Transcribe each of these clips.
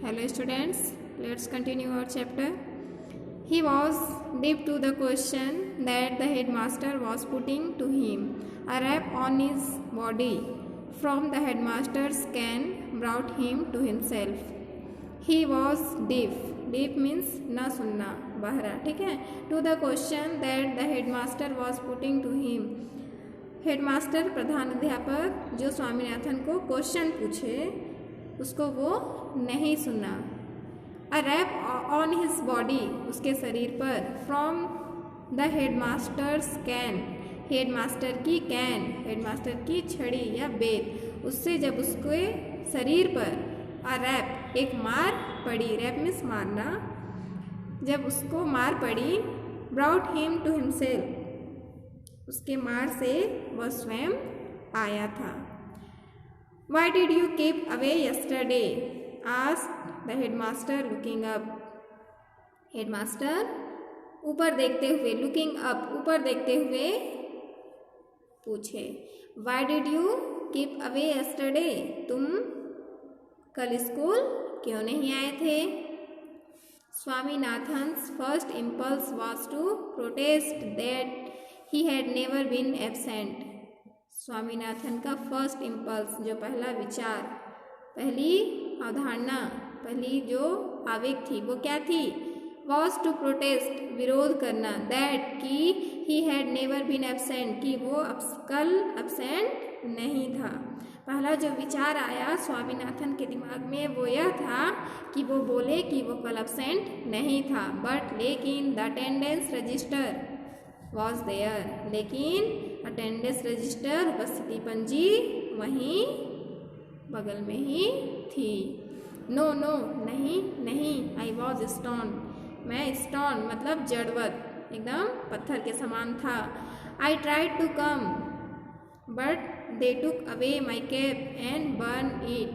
Hello students, let's continue our chapter. He was deep to the question that the headmaster was putting to him. A rap on his body from the headmaster's can brought him to himself. He was deaf. Deaf means ना सुनना, बहरा, ठीक है. To the question that the headmaster was putting to him. Headmaster प्रधान अध्यापक जो स्वामीनाथन को question पूछे उसको वो नहीं सुना. अ रैप ऑन हिज बॉडी उसके शरीर पर from the headmasters can headmaster की कैन हेडमास्टर की छड़ी या बेत उससे जब उसके शरीर पर अ रैप एक मार पड़ी. रैप मीन्स मारना. जब उसको मार पड़ी ब्राउट हिम टू हिमसेल्फ उसके मार से वह स्वयं आया था. Why did you keep away yesterday asked the headmaster looking up. Headmaster ऊपर देखते हुए लुकिंग अप ऊपर देखते हुए पूछे. Why did you keep away yesterday तुम कल स्कूल क्यों नहीं आए थे. Swaminathan's first impulse was to protest that he had never been absent. Swaminathan का फर्स्ट इम्पल्स जो पहला विचार पहली अवधारणा पहली जो आवेग थी वो क्या थी. वॉज टू प्रोटेस्ट विरोध करना. दैट कि he had never been absent कि वो कल एब्सेंट नहीं था. पहला जो विचार आया स्वामीनाथन के दिमाग में वो यह था कि वो बोले कि वो कल एब्सेंट नहीं था. बट लेकिन the attendance register was there लेकिन अटेंडेंस रजिस्टर उपस्थिति पंजी वहीं बगल में ही थी. नो नो नहीं नहीं. आई वॉज स्टोन मैं स्टोन मतलब जड़वत एकदम पत्थर के समान था. I tried to come but they took away my cap and burn it.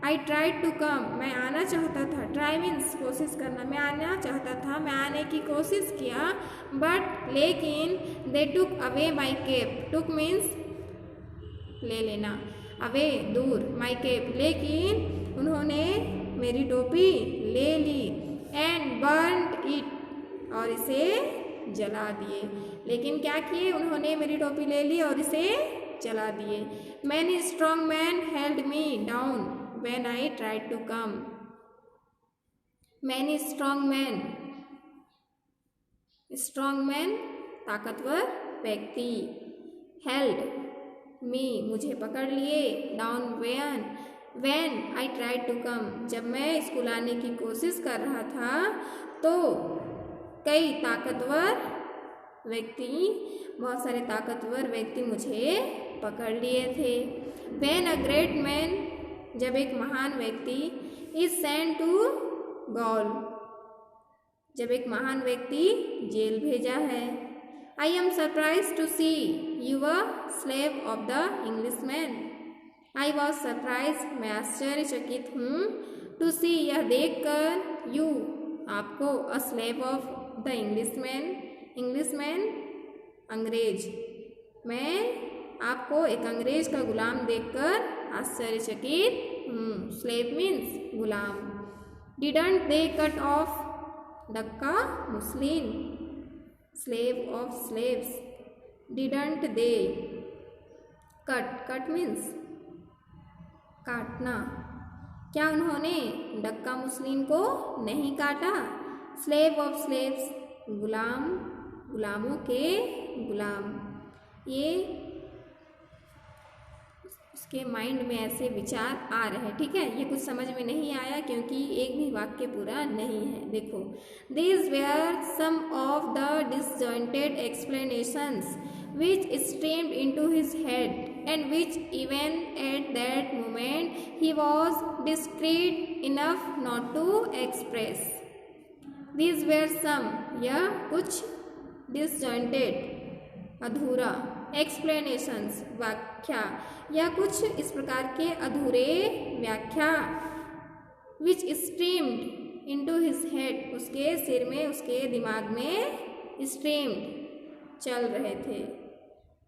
I tried to come मैं आना चाहता था. ट्राई मीन्स कोशिश करना. मैं आना चाहता था मैं आने की कोशिश किया. बट लेकिन they took away my cap. Took means ले लेना. अवे दूर. माई कैप लेकिन उन्होंने मेरी टोपी ले ली. एंड बर्न्ड इट और इसे जला दिए. लेकिन क्या किए उन्होंने मेरी टोपी ले ली और इसे जला दिए. Many strong man held me down when I tried to come. Many strong men ताकतवर व्यक्ति. held me मुझे पकड़ लिए. down when I tried to come जब मैं स्कूल आने की कोशिश कर रहा था तो कई ताकतवर व्यक्ति बहुत सारे ताकतवर व्यक्ति मुझे पकड़ लिए थे. when a great man जब एक महान व्यक्ति इज सेंट टू गॉल जब एक महान व्यक्ति जेल भेजा है. I am surprise to see you a slave of the Englishman. I was surprise मैं आश्चर्यचकित हूँ. टू सी यह देख कर यू आपको अ स्लेव ऑफ द इंग्लिशमैन अंग्रेज मैं आपको एक अंग्रेज का गुलाम देखकर आश्चर्यचकित हूँ. Slave means Ghulam. Didn't they cut off डक्का muslin. Slave of slaves. Didn't they cut means काटना. क्या उन्होंने डक्का मुस्लिन को नहीं काटा. स्लेव ऑफ स्लेव्स गुलामों के गुलाम. ये उसके माइंड में ऐसे विचार आ रहे हैं. ठीक है. ये कुछ समझ में नहीं आया क्योंकि एक भी वाक्य पूरा नहीं है. देखो these were some of the disjointed explanations which streamed into his head and which even at that moment he was discreet enough not to express. These were some यह कुछ disjointed अधूरा एक्सप्लेनेशंस व्याख्या या कुछ इस प्रकार के अधूरे व्याख्या. विच स्ट्रीम्ड इनटू हिज हेड उसके सिर में उसके दिमाग में स्ट्रीम्ड चल रहे थे.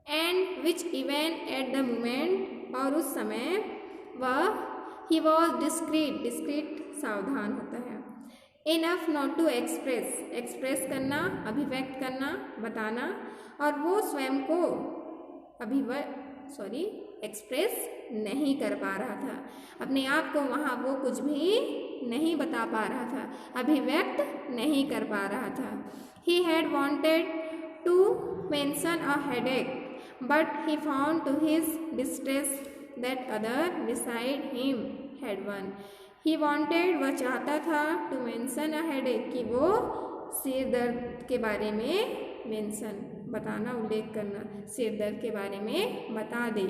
And which even at the moment और उस समय वह ही वॉज डिस्क्रीट, डिस्क्रीट सावधान होता है। Enough not to express, express करना, अभिव्यक्त करना, बताना, और वो स्वयं को एक्सप्रेस नहीं कर पा रहा था, अपने आप को वहाँ वो कुछ भी नहीं बता पा रहा था, अभिव्यक्त नहीं कर पा रहा था। He had wanted to mention a headache, but he found to his distress that other beside him had one. He wanted, वह चाहता था, to mention a headache, कि वो सिर दर्द के बारे में मेंशन, बताना, उल्लेख करना, सिर दर्द के बारे में बता दे।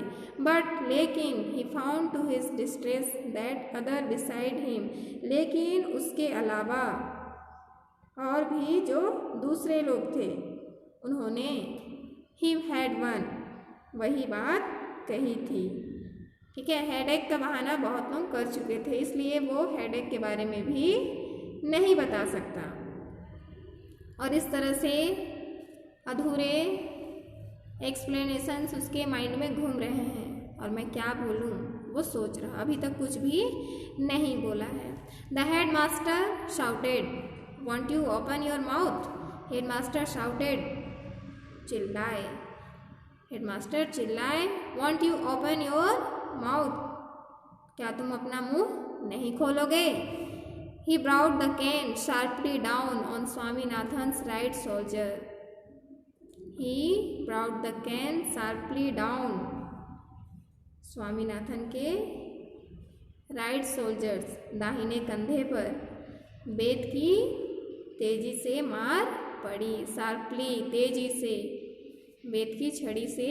बट लेकिन he found to his distress that other beside him, लेकिन उसके अलावा और भी जो दूसरे लोग थे उन्होंने he had one, वही बात कही थी। ठीक है, हेडेक का बहाना बहुत लोग कर चुके थे, इसलिए वो हेडेक के बारे में भी नहीं बता सकता। और इस तरह से अधूरे एक्सप्लेनेशंस उसके माइंड में घूम रहे हैं, और मैं क्या बोलूँ वो सोच रहा, अभी तक कुछ भी नहीं बोला है। द हेड master shouted, want you open your mouth? Head master shouted, चिल्लाए, हेड मास्टर चिल्लाए, want you open your mouth, क्या तुम अपना मुंह नहीं खोलोगे? He brought the cane sharply down on Swaminathan's right shoulder. He brought the cane sharply down, Swaminathan के right soldiers, दाहिने कंधे पर बेत की तेजी से मार पड़ी। शार्पली, तेजी से, बेत की छड़ी से,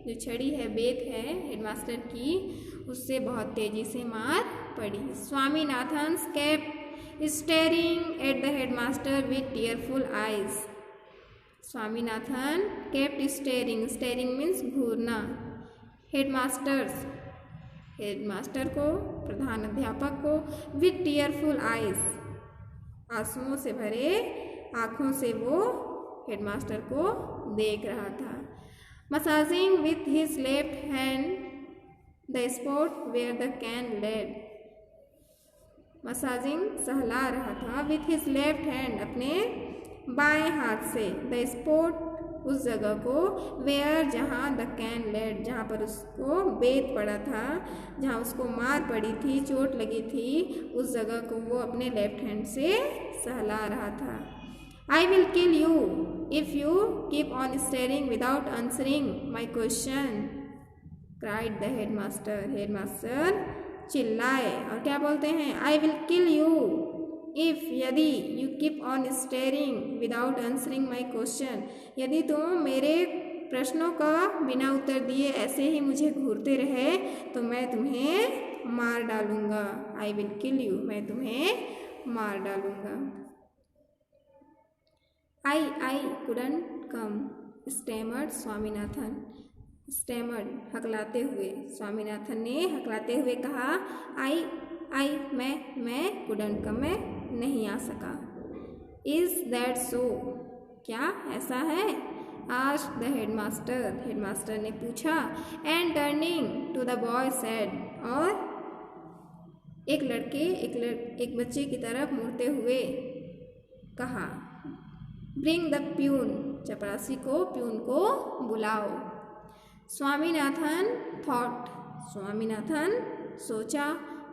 जो छड़ी है बेत है हेडमास्टर की, उससे बहुत तेजी से मार पड़ी। Swaminathan's kept staring at the headmaster with tearful eyes. Swaminathan kept staring, staring means घूरना, हेडमास्टर्स, हेडमास्टर को, प्रधान अध्यापक को, विथ टीयरफुल आइज, आंसुओं से भरे आँखों से वो हेडमास्टर को देख रहा था। Massaging with his left hand the spot where the cane laid, massaging, सहला रहा था, विथ हिज लेफ्ट हैंड, अपने बाएं हाथ से, द स्पॉट, उस जगह को, वेयर, जहाँ, द कैन लेड, जहाँ पर उसको बेत पड़ा था, जहाँ उसको मार पड़ी थी, चोट लगी थी, उस जगह को वो अपने लेफ्ट हैंड से सहला रहा था। I will kill you if you keep on staring without answering my question, cried the headmaster. Headmaster चिल्लाए, और क्या बोलते हैं? I will kill you if, यदि, you keep on staring without answering my question, यदि तुम मेरे प्रश्नों का बिना उत्तर दिए ऐसे ही मुझे घूरते रहे तो मैं तुम्हें मार डालूंगा। I will kill you, मैं तुम्हें मार डालूंगा। I couldn't come, stammered Swaminathan, stammered, हकलाते हुए, स्वामीनाथन ने हकलाते हुए कहा, आई मैं couldn't come, मैं नहीं आ सका। Is that so, क्या ऐसा है? asked the headmaster, हेडमास्टर ने पूछा, and turning to the boy said, और एक बच्चे की तरफ मुड़ते हुए कहा, ब्रिंग द प्यून, चपरासी को, प्यून को बुलाओ। स्वामीनाथन थॉट, स्वामीनाथन सोचा,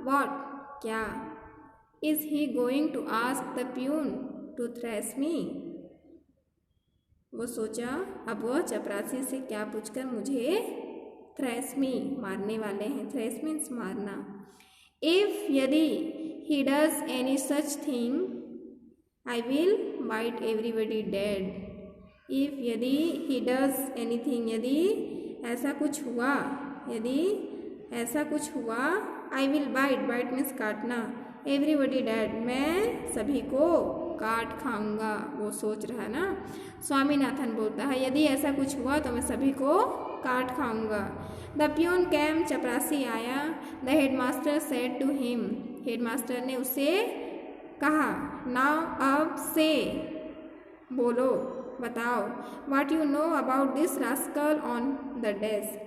व्हाट, क्या, is he going to ask the peon to thresh me, वो सोचा अब वह चपरासी से क्या पूछकर मुझे थ्रेश मी, मारने वाले हैं, थ्रेश मीन्स मारना। इफ, यदि, he does any such thing, I will bite everybody dead. If, यदि, he does anything, यदि ऐसा कुछ हुआ, यदि ऐसा कुछ हुआ, I will bite, bite means काटना, everybody dead, मैं सभी को काट खाऊंगा, वो सोच रहा है ना। स्वामीनाथन बोलता है, यदि ऐसा कुछ हुआ तो मैं सभी को काट खाऊंगा। द प्यून कैम, चपरासी आया। The headmaster said to him, headmaster ने उसे कहा, नाउ, अब से, बोलो, बताओ, what you know about this rascal on the desk,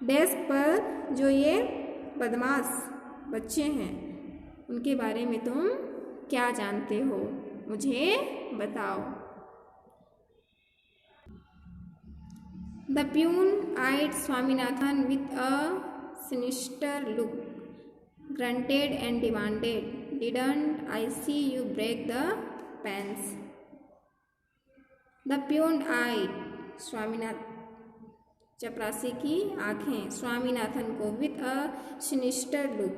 desk पर जो ये बदमाश बच्चे हैं उनके बारे में तुम क्या जानते हो, मुझे बताओ। The peon eyed Swaminathan with a sinister look, grunted and demanded, "Didn't I see you break the pans?" The peon eyed Swaminathan, चपरासी की आंखें स्वामीनाथन को विथ अ सिनिस्टर लुक,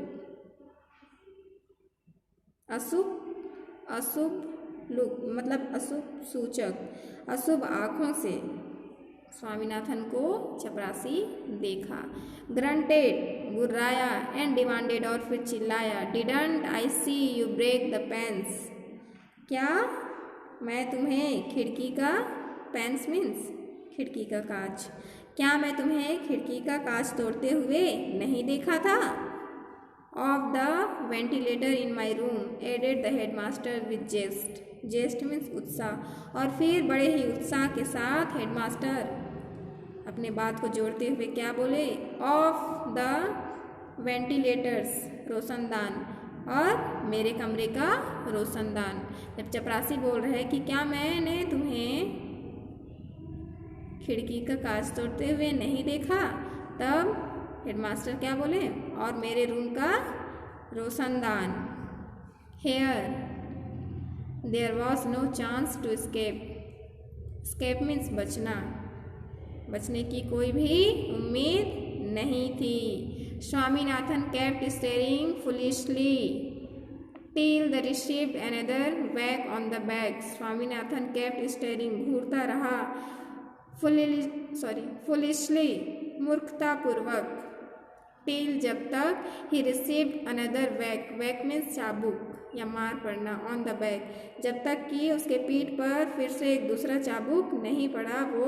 अशुभ लुक मतलब अशुभ सूचक, अशुभ आँखों से स्वामीनाथन को चपरासी देखा। ग्रंटेड गुर्राया, एंड डिमांडेड और फिर चिल्लाया, didn't I see you break the panes, क्या मैं तुम्हें खिड़की का, पेंस मीन्स खिड़की का कांच, क्या मैं तुम्हें खिड़की का कांच तोड़ते हुए नहीं देखा था। Of the ventilator in my room, added the headmaster with zest, zest means उत्साह, और फिर बड़े ही उत्साह के साथ हेडमास्टर अपने बात को जोड़ते हुए क्या बोले, ऑफ द वेंटिलेटर्स रोशनदान, और मेरे कमरे का रोशनदान। जब चपरासी बोल रहे हैं कि क्या मैंने तुम्हें खिड़की का कांच तोड़ते हुए नहीं देखा, तब हेडमास्टर क्या बोले, और मेरे रूम का रोशनदान। Here there was no chance to escape, escape means बचना, बचने की कोई भी उम्मीद नहीं थी। Swaminathan kept staring foolishly till the received another whack on the back, Swaminathan kept staring घूरता रहा, फुलिशली मूर्खतापूर्वक, टिल जब तक, he received another whack, whack means चाबुक या मार पड़ना, ऑन द बैक जब तक कि उसके पीठ पर फिर से एक दूसरा चाबुक नहीं पड़ा, वो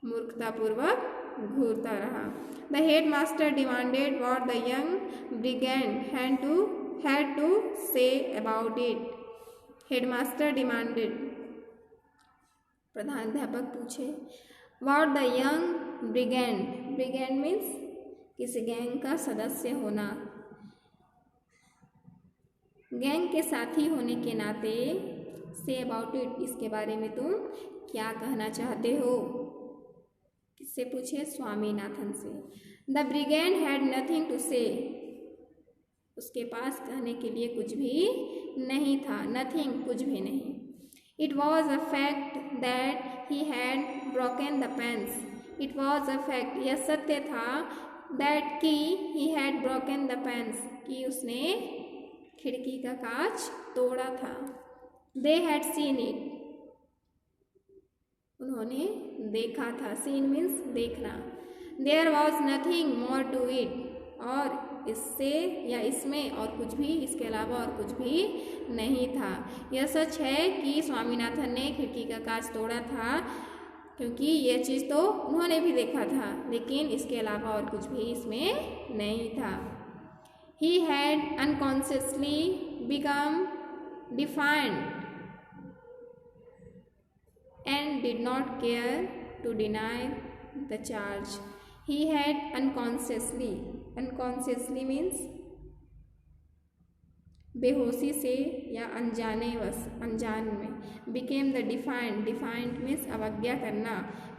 मूर्खतापूर्वक घूरता रहा। द हेड मास्टर demanded what the young brigand had to say about it, headmaster demanded, प्रधानाध्यापक पूछे, what the young brigand, brigand means किसी गैंग का सदस्य होना, गैंग के साथी होने के नाते, से अबाउट इट इसके बारे में तुम क्या कहना चाहते हो, किससे पूछे, स्वामीनाथन से। द ब्रिगेंड हैड नथिंग टू से, उसके पास कहने के लिए कुछ भी नहीं था, नथिंग कुछ भी नहीं। It was a fact that he had broken the panes, it was a fact यह सत्य था, दैट कि he had broken the panes कि उसने खिड़की का कांच तोड़ा था। दे हैड सीन इट, उन्होंने देखा था, सीन मीन्स देखना। There was nothing more to it, और इससे या इसमें और कुछ भी, इसके अलावा और कुछ भी नहीं था। यह सच है कि स्वामीनाथन ने खिड़की का कांच तोड़ा था, क्योंकि यह चीज़ तो उन्होंने भी देखा था, लेकिन इसके अलावा और कुछ भी इसमें नहीं था। He had unconsciously become defined and did not care to deny the charge. He had unconsciously means बेहोशी से या अनजानेवश, अनजान में, became the defiant means अवज्ञा करना,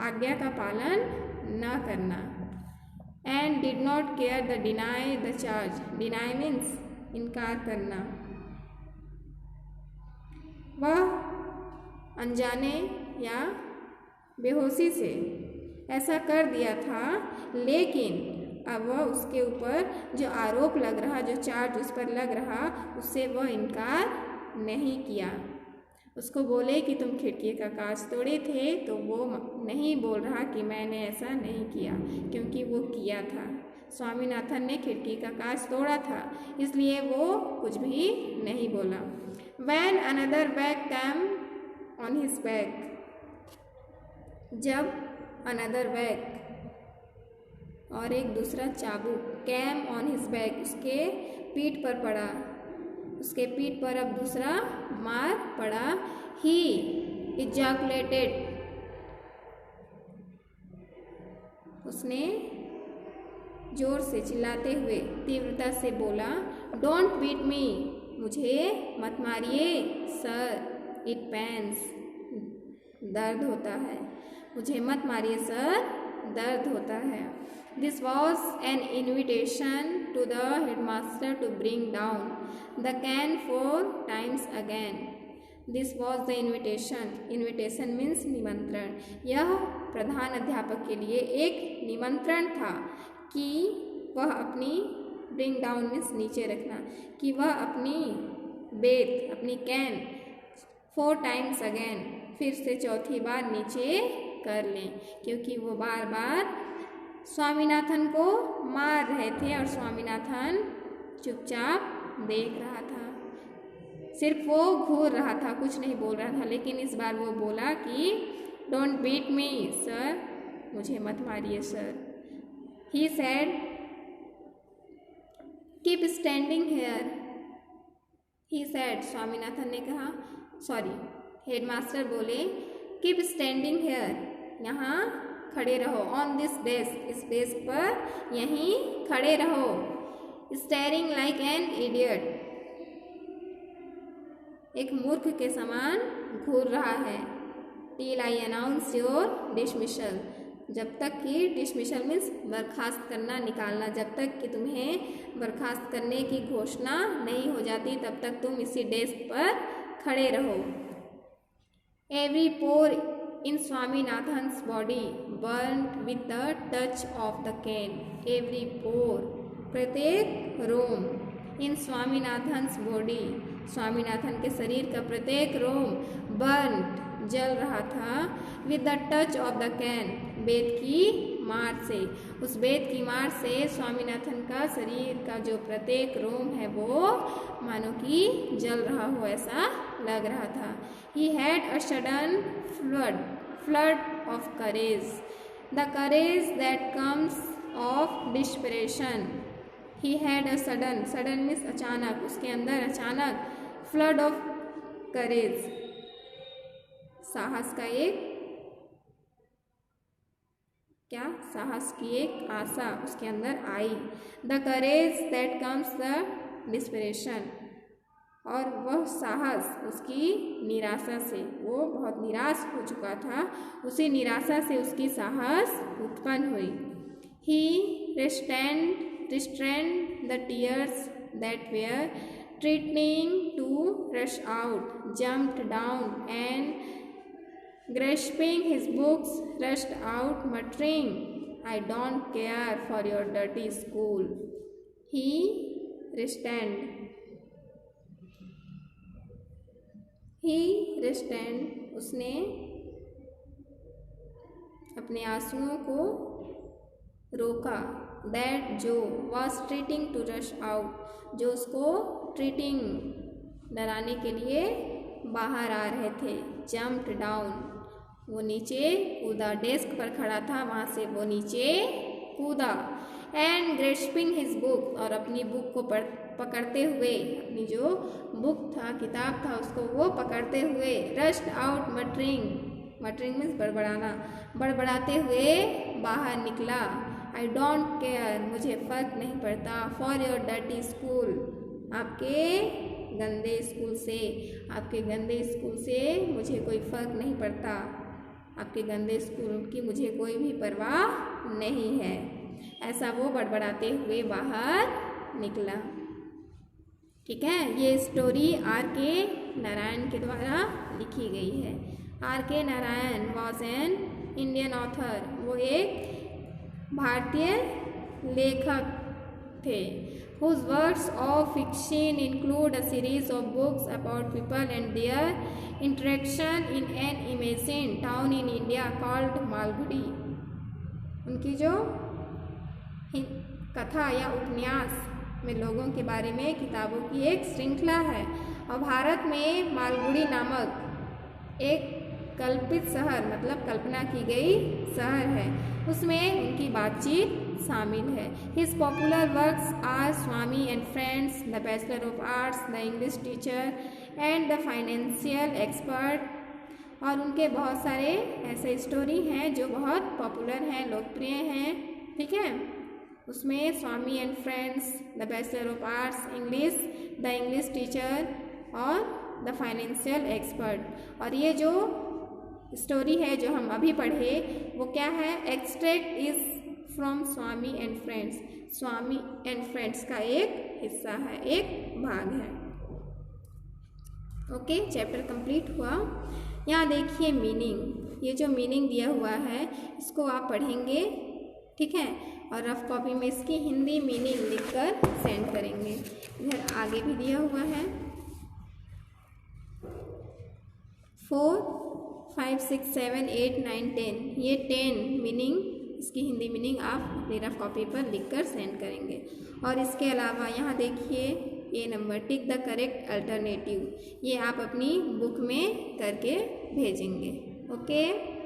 आज्ञा का पालन न करना, and did not care the deny the charge, deny means इनकार करना, वह अनजाने या बेहोशी से ऐसा कर दिया था, लेकिन अब वह उसके ऊपर जो आरोप लग रहा, जो चार्ज उस पर लग रहा, उससे वह इनकार नहीं किया। उसको बोले कि तुम खिड़की का कांच तोड़े थे, तो वो नहीं बोल रहा कि मैंने ऐसा नहीं किया, क्योंकि वो किया था। स्वामीनाथन ने खिड़की का कांच तोड़ा था, इसलिए वो कुछ भी नहीं बोला। When another bag came on his back, जब another bag और एक दूसरा चाबुक came on his back उसके पीठ पर पड़ा, उसके पीठ पर अब दूसरा मार पड़ा, he ejaculated, उसने जोर से चिल्लाते हुए तीव्रता से बोला, डोंट बीट मी, मुझे मत मारिए सर, इट पेन्स, दर्द होता है, मुझे मत मारिए सर, दर्द होता है। This was an invitation to the headmaster to bring down the cane 4 times again. This was the invitation, invitation means निमंत्रण। यह प्रधान अध्यापक के लिए एक निमंत्रण था कि वह अपनी, ब्रिंग डाउन मीन्स नीचे रखना, कि वह अपनी बेत, अपनी कैन 4 times अगेन, फिर से चौथी बार नीचे कर लें, क्योंकि वो बार बार स्वामीनाथन को मार रहे थे और स्वामीनाथन चुपचाप देख रहा था, सिर्फ वो घूर रहा था, कुछ नहीं बोल रहा था। लेकिन इस बार वो बोला कि डोंट बीट मी सर, मुझे मत मारिए sir. He said keep standing here, he said, Swaminathan ने कहा, सॉरी हेडमास्टर बोले, कीप स्टैंडिंग हेयर, यहाँ खड़े रहो, ऑन दिस डेस्क, इस डेस्क पर यहीं खड़े रहो, स्टेयरिंग लाइक एन इडियट, एक मूर्ख के समान घूर रहा है, till I announce your dismissal, जब तक कि डिसमिसल मीन्स बर्खास्त करना, निकालना, जब तक कि तुम्हें बर्खास्त करने की घोषणा नहीं हो जाती तब तक तुम इसी डेस्क पर खड़े रहो। Every pore in Swaminathan's body burned with the touch of the cane, every pore, प्रत्येक रोम, इन स्वामीनाथन्स बॉडी, स्वामीनाथन के शरीर का प्रत्येक रोम, बर्न्ड, जल रहा था, with the touch of the can, बेत की मार से, उस बेत की मार से स्वामीनाथन का शरीर का जो प्रत्येक रोम है वो मानो कि जल रहा हो ऐसा लग रहा था। He had a sudden flood of courage, the courage that comes of dispersion. He had a sudden, sudden means अचानक, उसके अंदर अचानक, फ्लड ऑफ करेज, साहस का एक, क्या, साहस की एक आशा उसके अंदर आई। The courage that comes the desperation, और वह साहस उसकी निराशा से, वो बहुत निराश हो चुका था, उसी निराशा से उसकी साहस उत्पन्न हुई। ही restrained the tears that were threatening to rush out, jumped down and grasping his books rushed out, muttering, I don't care for your dirty school. He restrained, उसने अपने आंसुओं को रोका, दैट जो, was treating to rush out, जो उसको treating, डराने के लिए बाहर आ रहे थे, जम्प्ड डाउन, वो नीचे कूदा, डेस्क पर खड़ा था वहाँ से वो नीचे कूदा, एंड ग्रेस्पिंग हिज बुक, और अपनी बुक को पकड़ते हुए, अपनी जो बुक था, किताब था, उसको वो पकड़ते हुए, rushed out muttering, muttering means बड़बड़ाना, बड़बड़ाते हुए बाहर निकला। आई डोंट केयर, मुझे फ़र्क नहीं पड़ता, फॉर योर डर्टी स्कूल, आपके गंदे स्कूल से, आपके गंदे स्कूल से मुझे कोई फ़र्क नहीं पड़ता, आपके गंदे स्कूल की मुझे कोई भी परवाह नहीं है, ऐसा वो बड़बड़ाते हुए बाहर निकला। ठीक है, ये स्टोरी R.K. नारायण के द्वारा लिखी गई है। R.K. Narayan was an Indian author, वो एक भारतीय लेखक थे, whose works of fiction include a series of books about people and their interaction in an imagined town in India called Malgudi. उनकी जो कथा या उपन्यास में लोगों के बारे में किताबों की एक श्रृंखला है, और भारत में मालगुडी नामक एक कल्पित शहर, मतलब कल्पना की गई शहर है, उसमें उनकी बातचीत शामिल है। His popular works are Swami and friends, the bachelor of arts, the English teacher and the financial expert, और उनके बहुत सारे ऐसे स्टोरी हैं जो बहुत पॉपुलर हैं, लोकप्रिय हैं। ठीक है, उसमें Swami and friends, the bachelor of arts English, the English teacher और द फाइनेंशियल एक्सपर्ट। और ये जो स्टोरी है जो हम अभी पढ़े वो क्या है, extract is from Swami and friends, Swami and friends का एक हिस्सा है, एक भाग है। ओके, चैप्टर कंप्लीट हुआ। यहाँ देखिए मीनिंग, ये जो मीनिंग दिया हुआ है इसको आप पढ़ेंगे, ठीक है, और रफ कॉपी में इसकी हिंदी मीनिंग लिखकर सेंड करेंगे। इधर आगे भी दिया हुआ है 4, 5, 6, 7, 8, 9, 10, ये 10 मीनिंग, इसकी हिंदी मीनिंग आप अपनी रफ कॉपी पर लिखकर सेंड करेंगे। और इसके अलावा यहाँ देखिए A number, tick the correct alternative, ये आप अपनी बुक में करके भेजेंगे। ओके।